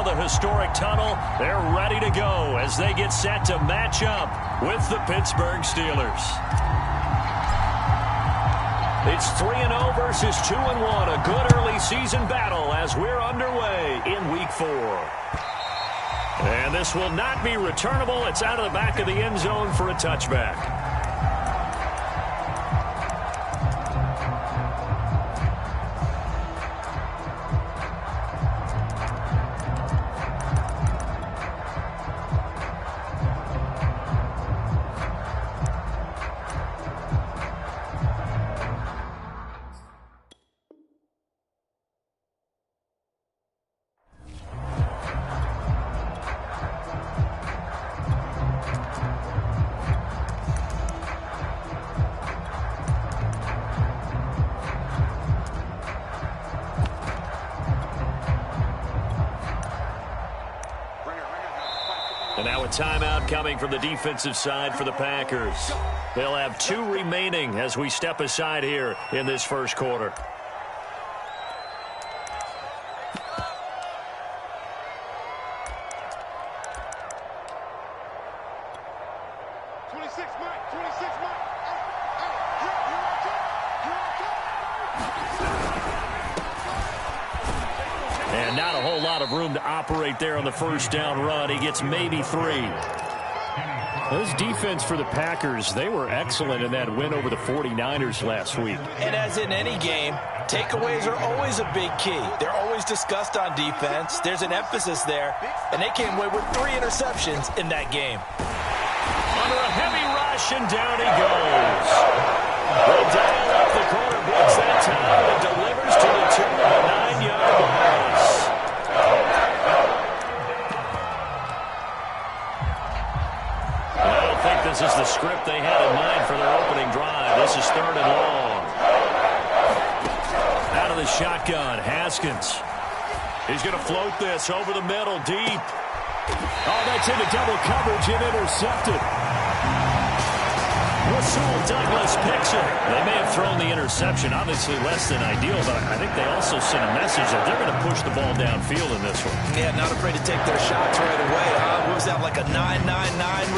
of the historic tunnel. They're ready to go as they get set to match up with the Pittsburgh Steelers. It's 3-0 versus 2-1. A good early season battle as we're underway in Week 4. And this will not be returnable. It's out of the back of the end zone for a touchback. And now a timeout coming from the defensive side for the Packers. They'll have 2 remaining as we step aside here in this first quarter. And not a whole lot of room to operate there on the first down run. He gets maybe 3. This defense for the Packers, they were excellent in that win over the 49ers last week. And as in any game, takeaways are always a big key. They're always discussed on defense. There's an emphasis there, and they came away with 3 interceptions in that game. Under a heavy rush, and down he goes. They dial up the corner blitz that time and delivers to the tune of a 9-yard loss. I don't think this is the script they had in mind for their opening drive. This is 3rd and long. Out of the shotgun, Haskins. He's going to float this over the middle, deep. Oh, that's into double coverage and intercepted. Rasul Douglas picks it. They may have thrown the interception, obviously less than ideal, but I think they also sent a message that they're going to push the ball downfield in this one. Yeah, not afraid to take their shots right away. What was that, like a 9-9-9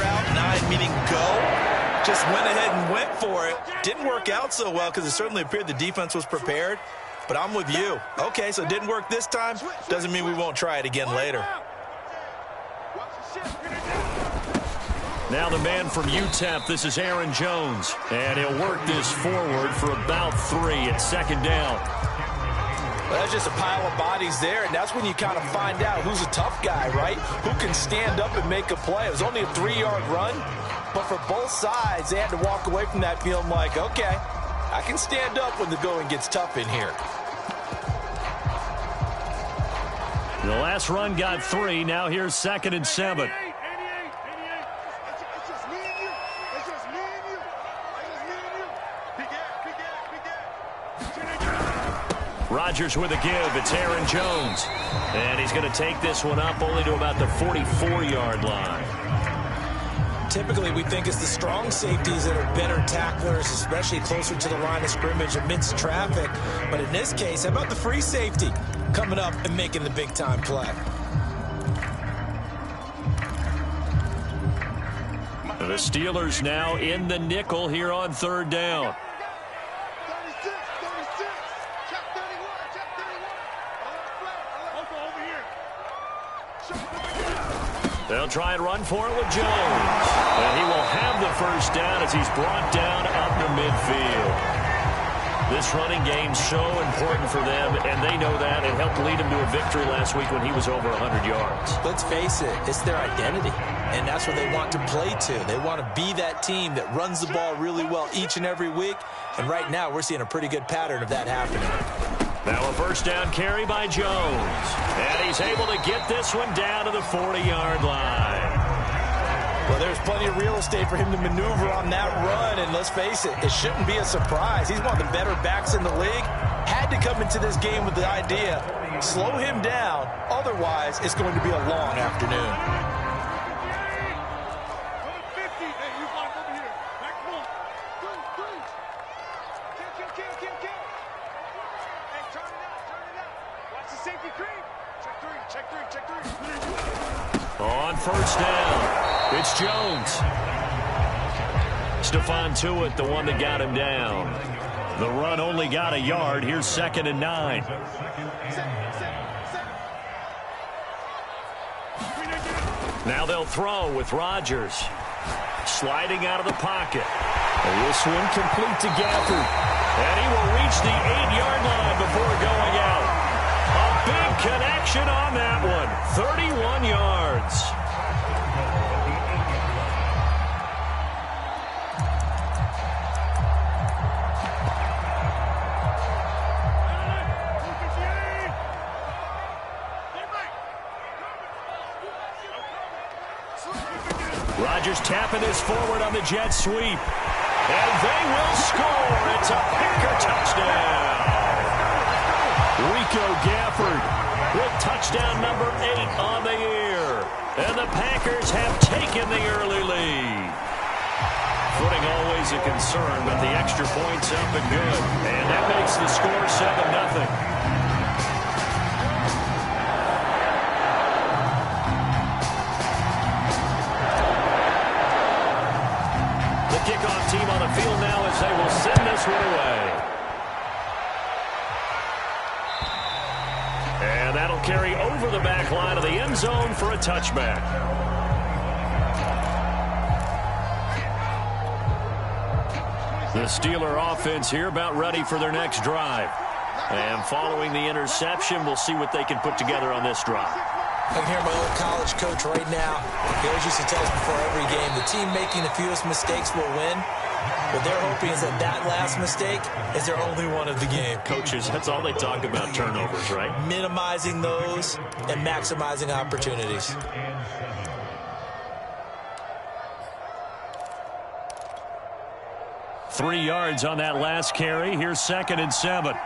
route? 9 meaning go? Just went ahead and went for it. Didn't work out so well because it certainly appeared the defense was prepared. But I'm with you. Okay, so it didn't work this time. Doesn't mean we won't try it again later. Now the man from UTEP, this is Aaron Jones. And he'll work this forward for about 3 at 2nd down. Well, that's just a pile of bodies there, and that's when you kind of find out who's a tough guy, right? Who can stand up and make a play. It was only a 3-yard run, but for both sides, they had to walk away from that feeling like, okay, I can stand up when the going gets tough in here. The last run got 3. Now here's 2nd and 7. Rodgers with a give. It's Aaron Jones. And he's going to take this one up only to about the 44-yard line. Typically, we think it's the strong safeties that are better tacklers, especially closer to the line of scrimmage amidst traffic. But in this case, how about the free safety coming up and making the big-time play? The Steelers now in the nickel here on 3rd down. They'll try and run for it with Jones. And he will have the first down as he's brought down up to midfield. This running game's so important for them, and they know that. It helped lead him to a victory last week when he was over 100 yards. Let's face it, it's their identity, and that's what they want to play to. They want to be that team that runs the ball really well each and every week, and right now we're seeing a pretty good pattern of that happening. Now a first down carry by Jones. And he's able to get this one down to the 40-yard line. Well, there's plenty of real estate for him to maneuver on that run. And let's face it, it shouldn't be a surprise. He's one of the better backs in the league. Had to come into this game with the idea, slow him down. Otherwise, it's going to be a long afternoon. Check three. On first down, it's Jones. Stephon Tuitt, the one that got him down. The run only got a yard. Here's 2nd and 9. Now they'll throw with Rodgers. Sliding out of the pocket. And this one complete to Gafford. And he will reach the 8-yard line before going out. A big connection on that one. 31 yards. Rodgers tapping this forward on the jet sweep. And they will score. It's a Packer touchdown. Rico Gafford with touchdown number 8 on the year. And the Packers have taken the early lead. Footing always a concern, but the extra point's up and good. And that makes the score 7-0. Kickoff team on the field now as they will send this one away. And that'll carry over the back line of the end zone for a touchback. The Steeler offense here about ready for their next drive. And following the interception, we'll see what they can put together on this drive. I can hear my old college coach right now. He always used to tell us before every game, the team making the fewest mistakes will win. What they're hoping is that that last mistake is their only one of the game. Coaches, that's all they talk about, turnovers, right? Minimizing those and maximizing opportunities. Three yards on that last carry. Here's 2nd and 7.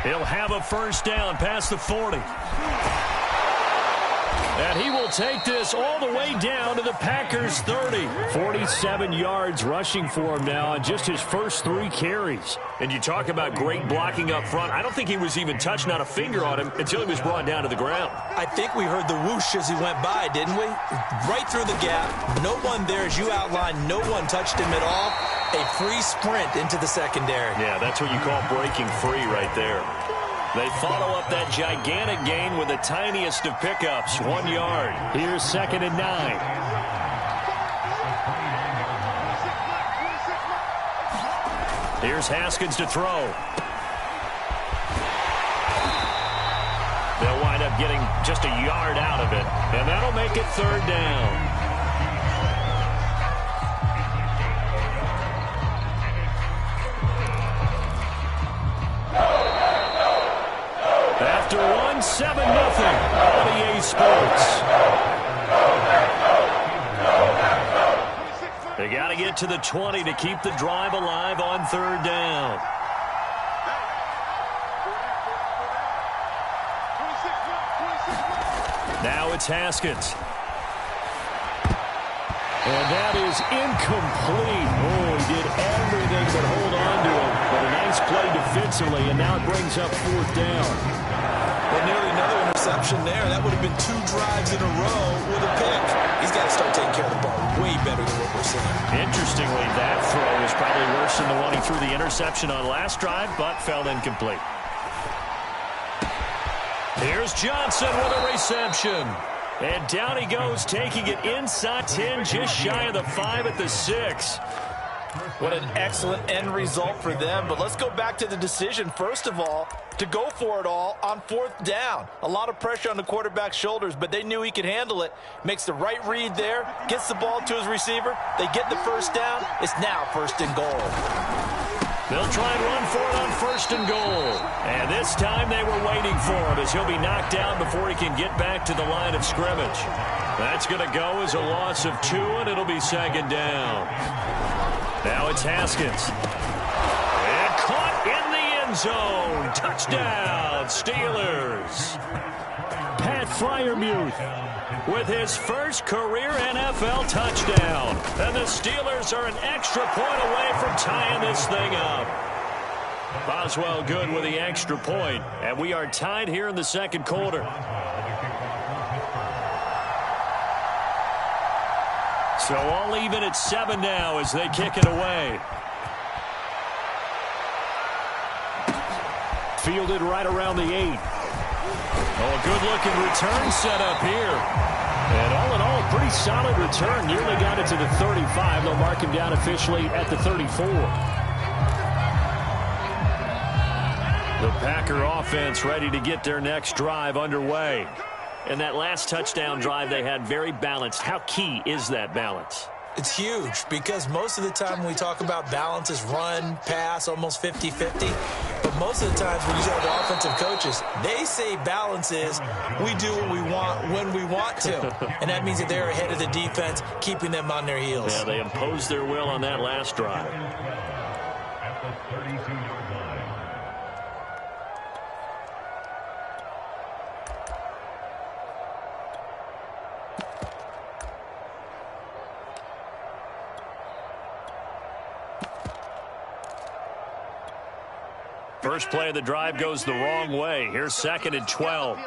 He'll have a first down past the 40. And he will take this all the way down to the Packers' 30. 47 yards rushing for him now on just his first 3 carries. And you talk about great blocking up front. I don't think he was even touched, not a finger on him, until he was brought down to the ground. I think we heard the whoosh as he went by, didn't we? Right through the gap. No one there, as you outlined. No one touched him at all. A free sprint into the secondary. Yeah, that's what you call breaking free right there. They follow up that gigantic gain with the tiniest of pickups, 1 yard. Here's 2nd and 9. Here's Haskins to throw. They'll wind up getting just a yard out of it, and that'll make it 3rd down. After 7-0 on EA Sports. They got to get to the 20 to keep the drive alive on 3rd down. Now it's Haskins. And that is incomplete. Oh, he did everything but hold on to him. But a nice play defensively, and now it brings up 4th down. Well, nearly another interception there. That would have been 2 drives in a row with a pick. He's got to start taking care of the ball way better than what we're seeing. Interestingly, that throw was probably worse than the one he threw the interception on last drive, but fell incomplete. Here's Johnson with a reception. And down he goes, taking it inside 10, just shy of the 5 at the 6. What an excellent end result for them. But let's go back to the decision, first of all, to go for it all on 4th down. A lot of pressure on the quarterback's shoulders, but they knew he could handle it. Makes the right read there, gets the ball to his receiver. They get the first down. It's now 1st and goal. They'll try and run for it on 1st and goal. And this time they were waiting for him as he'll be knocked down before he can get back to the line of scrimmage. That's going to go as a loss of 2, and it'll be 2nd down. Now it's Haskins. And caught in the end zone. Touchdown, Steelers. Pat Freiermuth with his first career NFL touchdown. And the Steelers are an extra point away from tying this thing up. Boswell good with the extra point, and we are tied here in the second quarter. So all even at 7 now as they kick it away. Fielded right around the 8. Oh, a good-looking return set up here. And all in all, a pretty solid return. Nearly got it to the 35. They'll mark him down officially at the 34. The Packer offense ready to get their next drive underway. And that last touchdown drive they had very balanced. How key is that balance? It's huge because most of the time when we talk about balance is run, pass, almost 50-50. But most of the times when you talk to offensive coaches, they say balance is we do what we want when we want to. And that means that they're ahead of the defense, keeping them on their heels. Yeah, they imposed their will on that last drive. First play of the drive goes the wrong way. Here's 2nd and 12.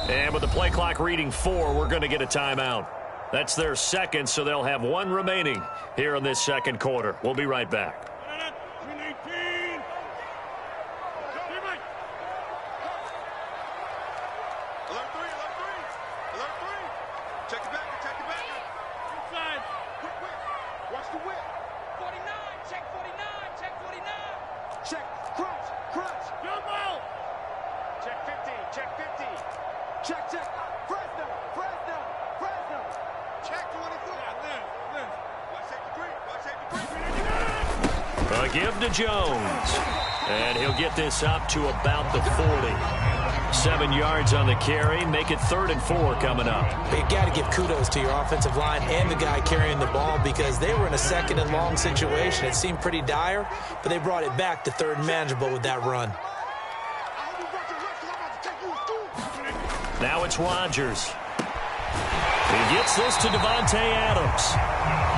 And with the play clock reading 4, we're going to get a timeout. That's their second, so they'll have 1 remaining here in this second quarter. We'll be right back. Give to Jones. And he'll get this up to about the 40. 7 yards on the carry. Make it 3rd and 4 coming up. You got to give kudos to your offensive line and the guy carrying the ball because they were in a 2nd and long situation. It seemed pretty dire, but they brought it back to 3rd and manageable with that run. Now it's Rodgers. He gets this to Devontae Adams.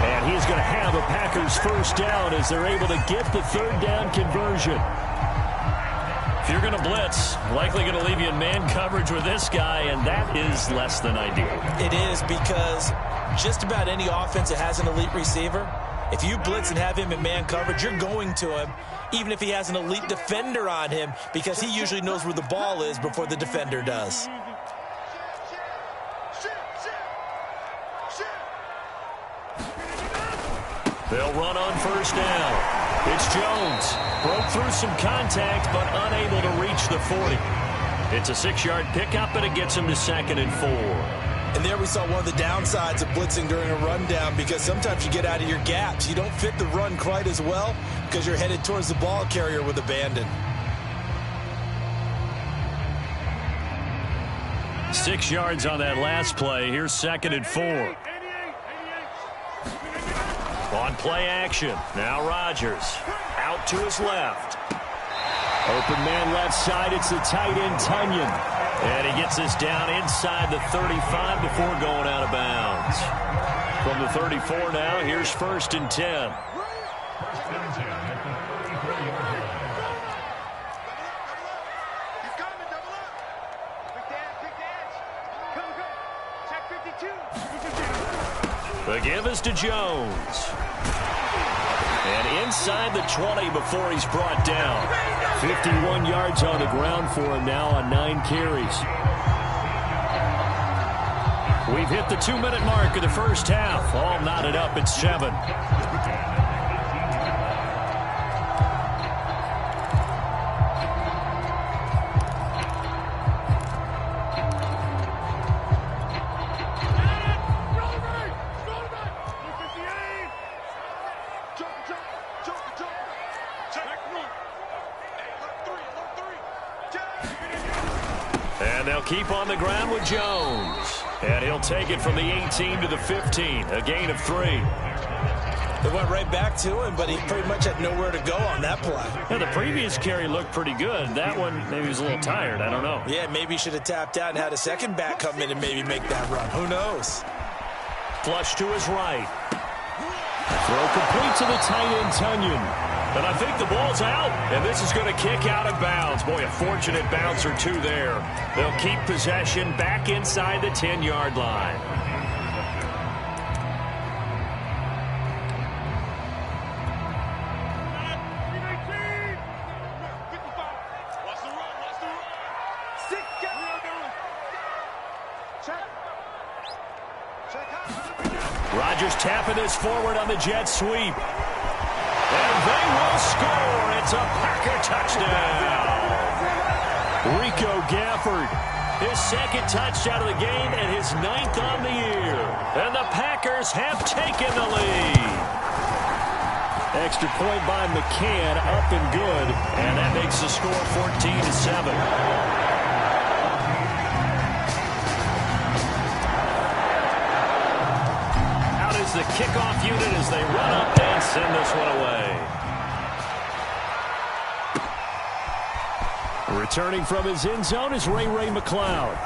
And he's going to have a Packers first down as they're able to get the 3rd down conversion. If you're going to blitz, likely going to leave you in man coverage with this guy, and that is less than ideal. It is because just about any offense that has an elite receiver, if you blitz and have him in man coverage, you're going to him, even if he has an elite defender on him, because he usually knows where the ball is before the defender does. They'll run on first down. It's Jones. Broke through some contact, but unable to reach the 40. It's a 6-yard pickup, and it gets him to 2nd and 4. And there we saw one of the downsides of blitzing during a rundown because sometimes you get out of your gaps. You don't fit the run quite as well because you're headed towards the ball carrier with abandon. 6 yards on that last play. Here's 2nd and 4. On play action. Now Rodgers out to his left. Open man left side. It's the tight end Tunyon. And he gets this down inside the 35 before going out of bounds. From the 34 now, here's 1st and 10. The give is to Jones. And inside the 20 before he's brought down. 51 yards on the ground for him now on 9 carries. We've hit the 2-minute mark of the first half. All knotted up at 7. And they'll keep on the ground with Jones. And he'll take it from the 18 to the 15. A gain of 3. They went right back to him, but he pretty much had nowhere to go on that play. Yeah, the previous carry looked pretty good. That one, maybe he was a little tired. I don't know. Yeah, maybe he should have tapped out and had a second back come in and maybe make that run. Who knows? Flush to his right. Throw complete to the tight end, Tunyon. And I think the ball's out, and this is going to kick out of bounds. Boy, a fortunate bounce or two there. They'll keep possession back inside the 10-yard line. Rodgers tapping this forward on the jet sweep. And they will score. It's a Packer touchdown. Rico Gafford, his second touchdown of the game and his 9th on the year. And the Packers have taken the lead. Extra point by McCann, up and good. And that makes the score 14-7. The kickoff unit as they run up and send this one away. Returning from his end zone is Ray McLeod.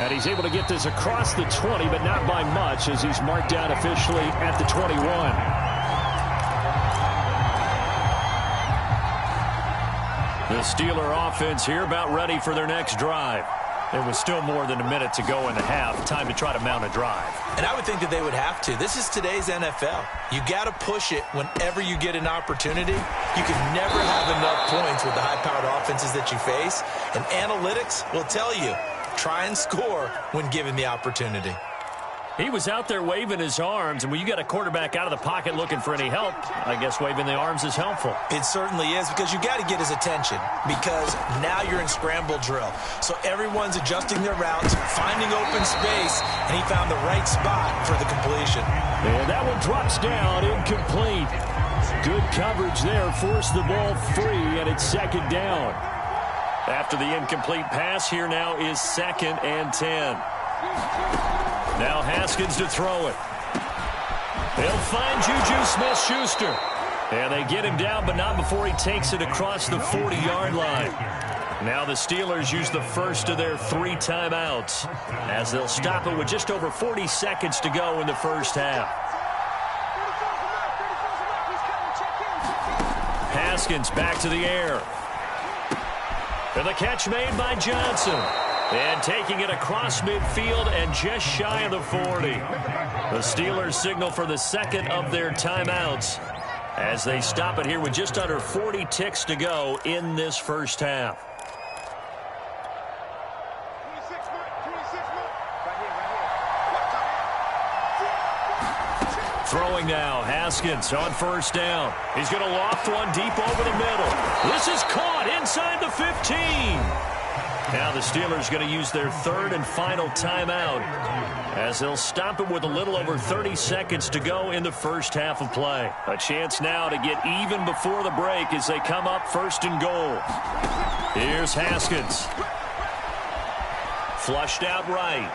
And he's able to get this across the 20, but not by much as he's marked down officially at the 21. The Steeler offense here about ready for their next drive. There was still more than a minute to go in the half. Time to try to mount a drive. And I would think that they would have to. This is today's NFL. You got to push it whenever you get an opportunity. You can never have enough points with the high-powered offenses that you face. And analytics will tell you, try and score when given the opportunity. He was out there waving his arms, and when you got a quarterback out of the pocket looking for any help, I guess waving the arms is helpful. It certainly is, because you got to get his attention, because now you're in scramble drill. So everyone's adjusting their routes, finding open space, and he found the right spot for the completion. And that one drops down, incomplete. Good coverage there, forced the ball free, and it's second down. After the incomplete pass, here now is 2nd and 10. Now Haskins to throw it. They'll find Juju Smith-Schuster. And they get him down, but not before he takes it across the 40-yard line. Now the Steelers use the first of their 3 timeouts as they'll stop it with just over 40 seconds to go in the first half. Haskins back to the air. And the catch made by Johnson. And taking it across midfield and just shy of the 40. The Steelers signal for the second of their timeouts as they stop it here with just under 40 ticks to go in this first half. Throwing now, Haskins on first down. He's going to loft one deep over the middle. This is caught inside the 15. Now the Steelers going to use their 3rd and final timeout as they'll stop it with a little over 30 seconds to go in the first half of play. A chance now to get even before the break as they come up 1st and goal. Here's Haskins. Flushed out right.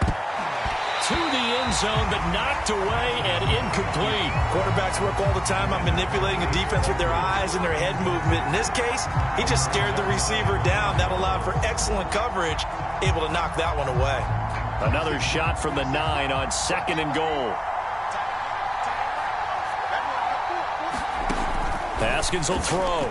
To the end zone, but knocked away and incomplete. Quarterbacks work all the time on manipulating a defense with their eyes and their head movement. In this case, he just stared the receiver down. That allowed for excellent coverage, able to knock that one away. Another shot from the 9 on 2nd and goal. Haskins will throw.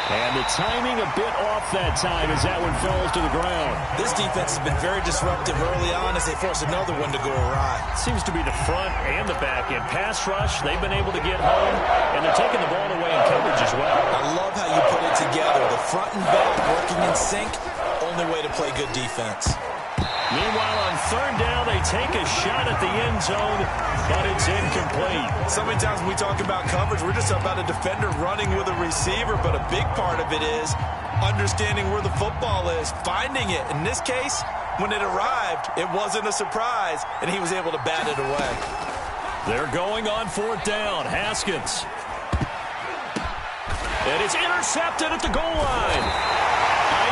And the timing a bit off that time as that one falls to the ground. This defense has been very disruptive early on as they force another one to go awry. Seems to be the front and the back end. Pass rush, they've been able to get home, and they're taking the ball away in coverage as well. I love how you put it together. The front and back working in sync, only way to play good defense. Meanwhile, on 3rd down, they take a shot at the end zone, but it's incomplete. So many times when we talk about coverage, we're just about a defender running with a receiver, but a big part of it is understanding where the football is, finding it. In this case, when it arrived, it wasn't a surprise, and he was able to bat it away. They're going on 4th down. Haskins. And it's intercepted at the goal line.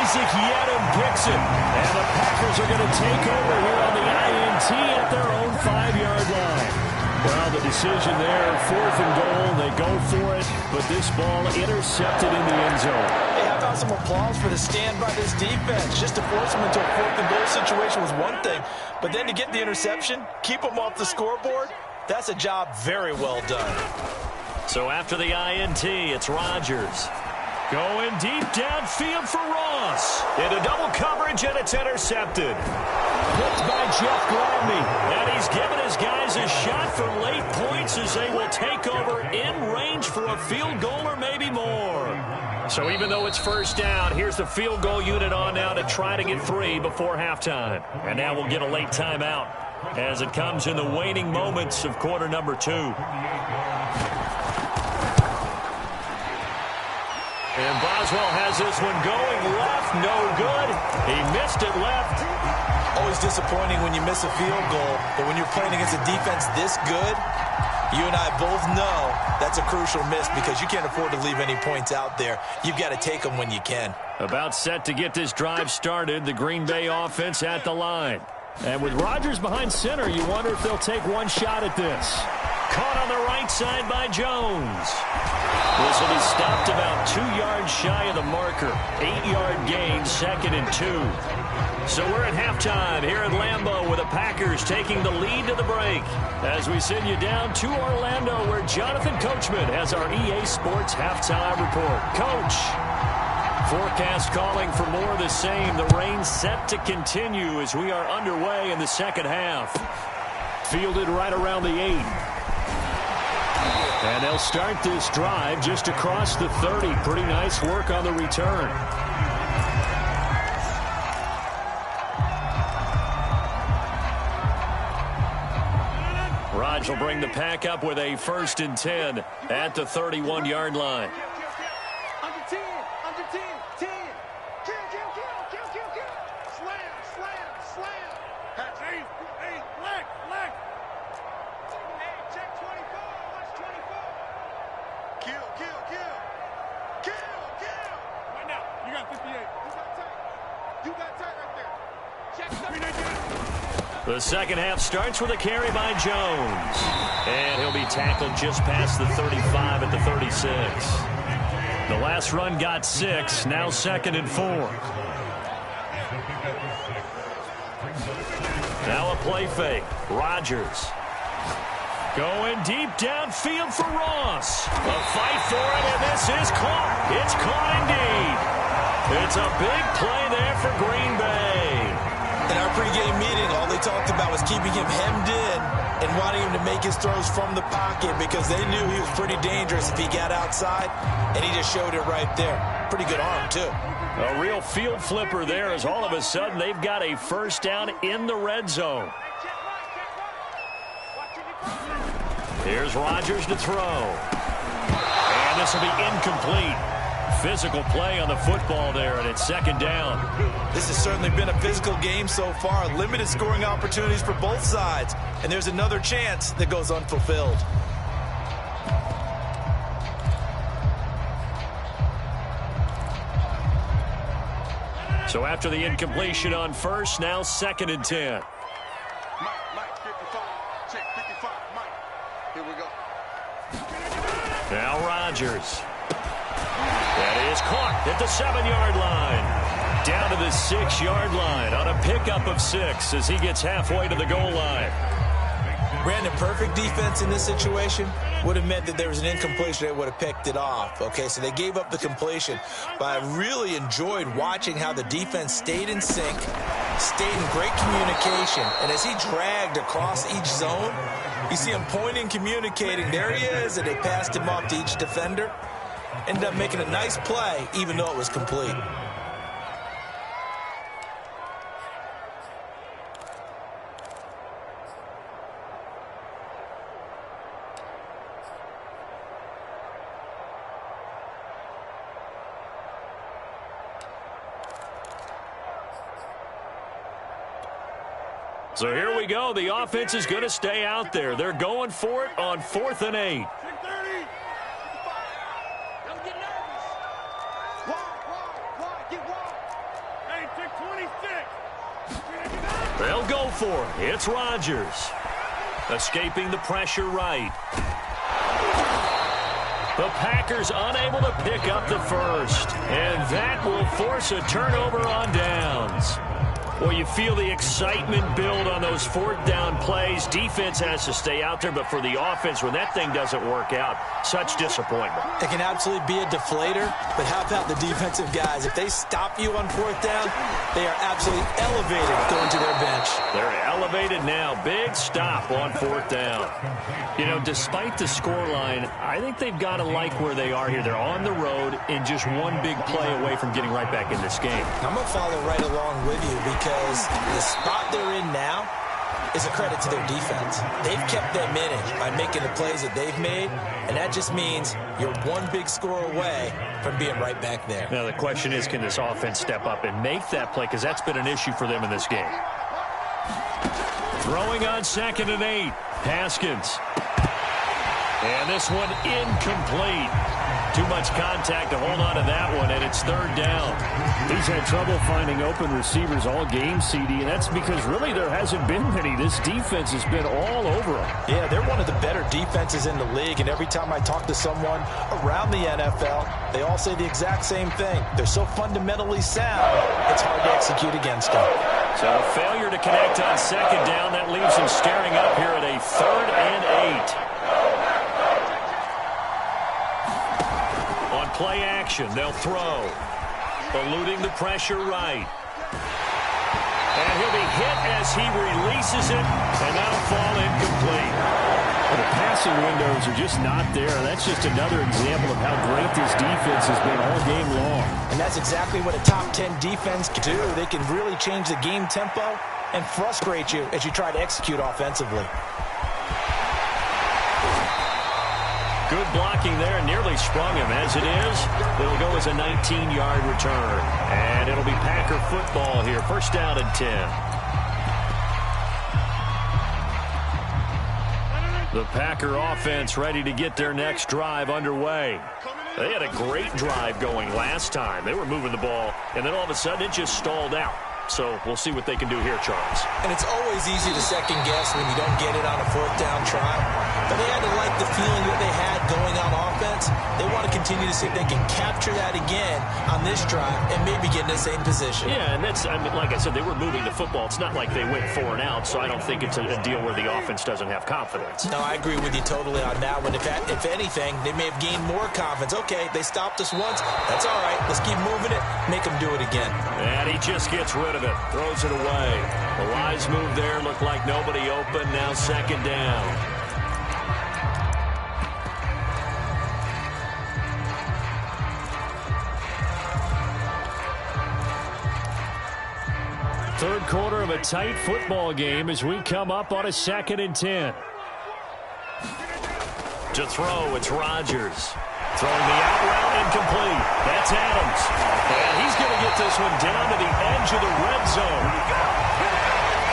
Isaac Yedem picks it, and the Packers are going to take over here on the INT at their own 5-yard line. Well, the decision there, 4th and goal, they go for it, but this ball intercepted in the end zone. Hey, how about some applause for the stand by this defense? Just to force them into a 4th and goal situation was one thing, But then to get the interception, keep them off the scoreboard, that's a job very well done. So after the INT, it's Rodgers. Going deep downfield for Ross. Into double coverage, and it's intercepted. Picked by Jeff Gladney. And he's given his guys a shot for late points as they will take over in range for a field goal or maybe more. So even though it's first down, here's the field goal unit on now to try to get 3 before halftime. And now we'll get a late timeout as it comes in the waning moments of quarter number 2. And Boswell has this one going left, no good. He missed it left. Always disappointing when you miss a field goal, but when you're playing against a defense this good, you and I both know that's a crucial miss because you can't afford to leave any points out there. You've got to take them when you can. About set to get this drive started, the Green Bay offense at the line. And with Rodgers behind center, you wonder if they'll take one shot at this. Caught on the right side by Jones. This will be stopped about 2 yards shy of the marker. 8-yard gain, 2nd and 2. So we're at halftime here at Lambeau with the Packers taking the lead to the break. As we send you down to Orlando where Jonathan Coachman has our EA Sports halftime report. Coach, forecast calling for more of the same. The rain set to continue as we are underway in the second half. Fielded right around the 8. And they'll start this drive just across the 30. Pretty nice work on the return. Rodgers will bring the pack up with a 1st and 10 at the 31-yard line. Under 10, 10. Kill. Slam. Patch, hey, leg. Hey, check 24, watch 24. Kill. Right now, you got 58. You got tight right there. Check 30. The second half starts with a carry by Jones. And he'll be tackled just past the 35 at the 36. The last run got 6, now 2nd and 4. Now a play fake. Rodgers. Going deep downfield for Ross. A fight for it, and this is caught. It's caught indeed. It's a big play there for Green Bay. In our pregame meeting, all they talked about was keeping him hemmed in and wanting him to make his throws from the pocket because they knew he was pretty dangerous if he got outside, and he just showed it right there. Pretty good arm, too. A real field flipper there as all of a sudden they've got a 1st down in the red zone. Here's Rodgers to throw. And this will be incomplete. Physical play on the football there, and it's 2nd down. This has certainly been a physical game so far. Limited scoring opportunities for both sides. And there's another chance that goes unfulfilled. So after the incompletion on 1st, now 2nd and 10. Mike, 55. Check 55, Mike. Here we go. Now Rodgers. That is caught at the 7-yard line. Down to the 6-yard line on a pickup of 6 as he gets halfway to the goal line. Brandon, perfect defense in this situation would have meant that there was an incompletion that would have picked it off. Okay, so they gave up the completion. But I really enjoyed watching how the defense stayed in sync, stayed in great communication. And as he dragged across each zone, you see him pointing, communicating. There he is, and they passed him off to each defender. Ended up making a nice play, even though it was complete. So here we go. The offense is going to stay out there. They're going for it on 4th and 8. They'll go for it. It's Rodgers. Escaping the pressure right. The Packers unable to pick up the 1st. And that will force a turnover on downs. Well, you feel the excitement build on those fourth down plays. Defense has to stay out there, but for the offense, when that thing doesn't work out, such disappointment. It can absolutely be a deflator, but how about the defensive guys? If they stop you on fourth down, they are absolutely elevated going to their bench. They're elevated now. Big stop on fourth down. You know, despite the scoreline, I think they've got to like where they are here. They're on the road and just one big play away from getting right back in this game. I'm going to follow right along with you because the spot they're in now is a credit to their defense. They've kept them in it by making the plays that they've made, and that just means you're one big score away from being right back there. Now, the question is, can this offense step up and make that play? Because that's been an issue for them in this game. Throwing on 2nd and 8. Haskins. And this one incomplete. Too much contact to hold on to that one, and it's 3rd down. He's had trouble finding open receivers all game, CD, and that's because really there hasn't been many. This defense has been all over them. Yeah, they're one of the better defenses in the league, and every time I talk to someone around the NFL, they all say the exact same thing. They're so fundamentally sound, it's hard to execute against them. So a failure to connect on 2nd down. That leaves him staring up here at a 3rd and 8. Play action. They'll throw. Eluding the pressure right. And he'll be hit as he releases it, and that'll fall incomplete. The passing windows are just not there. That's just another example of how great this defense has been all game long. And that's exactly what a top 10 defense can do. They can really change the game tempo and frustrate you as you try to execute offensively. Good blocking there, nearly sprung him. As it is, it'll go as a 19-yard return. And it'll be Packer football here. 1st down and 10. The Packer offense ready to get their next drive underway. They had a great drive going last time. They were moving the ball, and then all of a sudden it just stalled out. So we'll see what they can do here, Charles. And it's always easy to second guess when you don't get it on a 4th down try. But they had to like the feeling that they had going on offense. They want to continue to see if they can capture that again on this drive and maybe get in the same position. Yeah, and that's, I mean, like I said, they were moving the football. It's not like they went 4 and out, so I don't think it's a deal where the offense doesn't have confidence. No, I agree with you totally on that one. If anything, they may have gained more confidence. Okay, they stopped us once. That's all right. Let's keep moving it. Make them do it again. And he just gets rid of it. Throws it away. The wise move there. Looked like nobody open. Now 2nd down. Third quarter of a tight football game as we come up on a 2nd and 10. To throw, it's Rodgers. Throwing the out route incomplete. That's Adams. And he's going to get this one down to the edge of the red zone.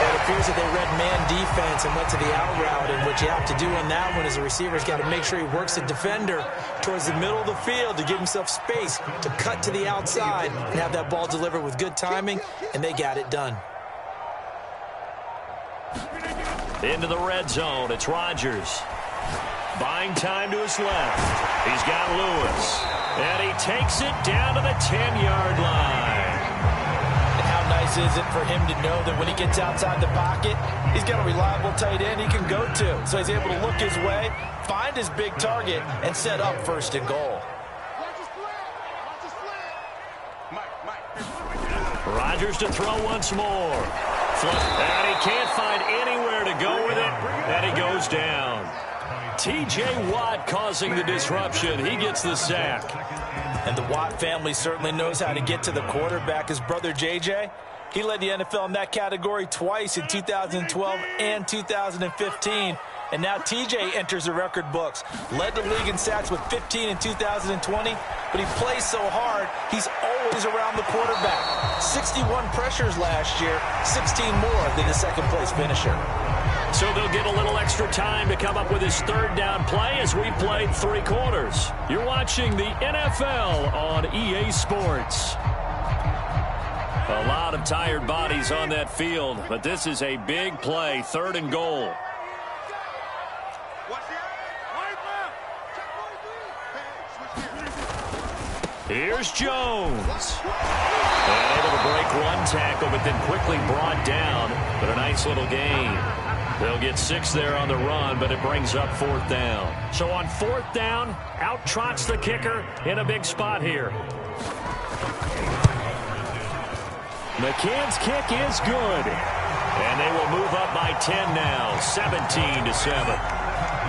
It appears that they read man defense and went to the out route, and what you have to do on that one is the receiver's got to make sure he works the defender towards the middle of the field to give himself space to cut to the outside and have that ball delivered with good timing, and they got it done. Into the red zone, it's Rodgers. Buying time to his left. He's got Lewis. And he takes it down to the 10-yard line. And how nice is it for him to know that when he gets outside the pocket, he's got a reliable tight end he can go to. So he's able to look his way, find his big target, and set up 1st and goal. Rodgers to throw once more. And he can't find anywhere to go with it. And he goes down. T.J. Watt causing the disruption. He gets the sack. And the Watt family certainly knows how to get to the quarterback. His brother J.J., he led the NFL in that category twice in 2012 and 2015. And now T.J. enters the record books. Led the league in sacks with 15 in 2020, but he plays so hard, he's always around the quarterback. 61 pressures last year, 16 more than the second-place finisher. So they'll get a little extra time to come up with his 3rd down play as we played 3 quarters. You're watching the NFL on EA Sports. A lot of tired bodies on that field, but this is a big play, 3rd and goal. Here's Jones. And able to break one tackle, but then quickly brought down. But a nice little gain. They'll get 6 there on the run, but it brings up 4th down. So on 4th down, out trots the kicker in a big spot here. McCann's kick is good. And they will move up by 10 now, 17-7.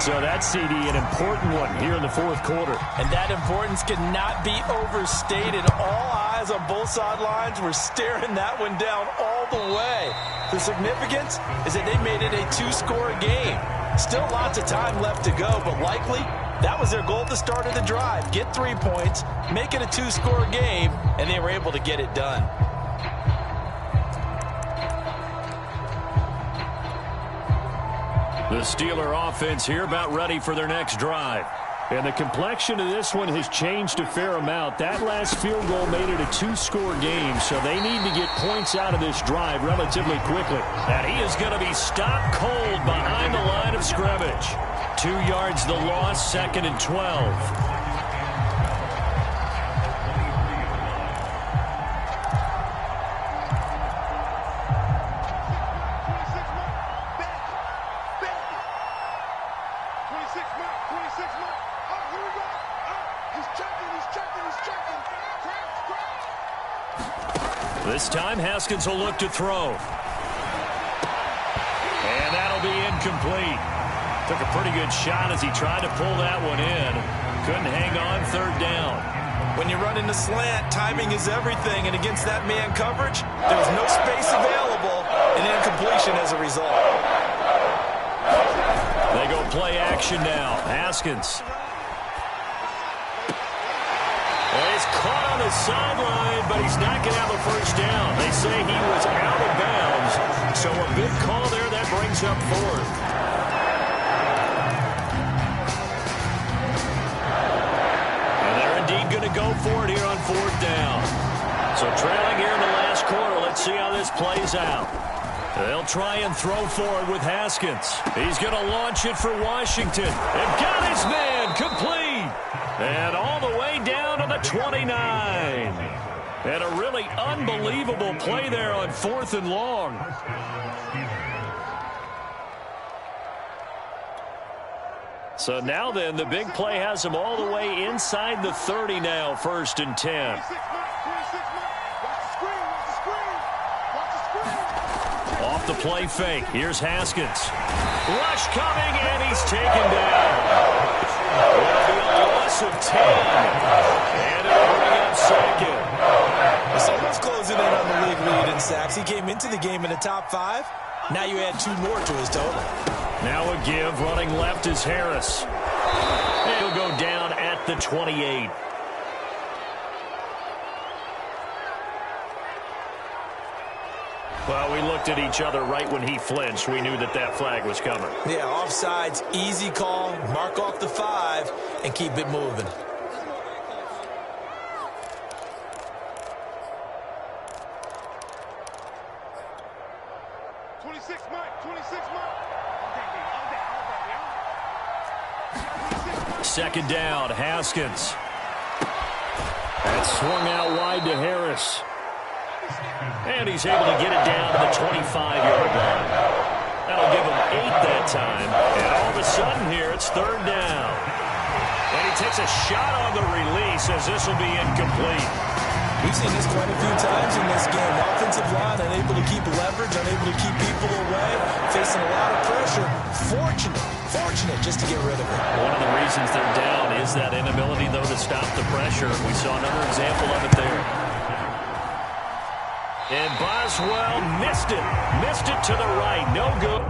So that CD, an important one here in the 4th quarter. And that importance cannot be overstated. All eyes on both sidelines were staring that one down all the way. The significance is that they made it a 2-score game. Still lots of time left to go, but likely that was their goal at the start of the drive. Get 3 points, make it a 2-score game, and they were able to get it done. The Steeler offense here about ready for their next drive. And the complexion of this one has changed a fair amount. That last field goal made it a 2-score game, so they need to get points out of this drive relatively quickly. And he is going to be stopped cold behind the line of scrimmage. 2 yards the loss, 2nd and 12. This time, Haskins will look to throw. And that'll be incomplete. Took a pretty good shot as he tried to pull that one in. Couldn't hang on 3rd down. When you run into slant, timing is everything. And against that man coverage, there was no space available. And incompletion as a result. They go play action now. Haskins. He's caught on the sideline, but he's not going to have a 1st down. They say he was out of bounds. So a big call there that brings up 4th. And they're indeed going to go for it here on 4th down. So trailing here in the last quarter. Let's see how this plays out. They'll try and throw forward with Haskins. He's going to launch it for Washington. And got his man complete. And all the way down to the 29. And a really unbelievable play there on 4th and long. So now then, the big play has him all the way inside the 30 now, 1st and 10. Off the play fake. Here's Haskins. Rush coming, and he's taken down. It'll be a loss of 10. And it'll bring up 2nd. It's almost closing in on the league lead in sacks. He came into the game in the top 5. Now you add 2 more to his total. Now a give. Running left is Harris. And he'll go down at the 28. Well, we looked at each other right when he flinched. We knew that that flag was coming. Yeah, offsides, easy call. Mark off the 5 and keep it moving. Second down, Haskins. That swung out wide to Harris. And he's able to get it down to the 25-yard line. That'll give him 8 that time. And all of a sudden here, it's 3rd down. And he takes a shot on the release as this will be incomplete. We've seen this quite a few times in this game. Offensive line unable to keep leverage, unable to keep people away, facing a lot of pressure. Fortunate just to get rid of it. One of the reasons they're down is that inability, though, to stop the pressure. We saw another example of it there. And Boswell missed it to the right. No good.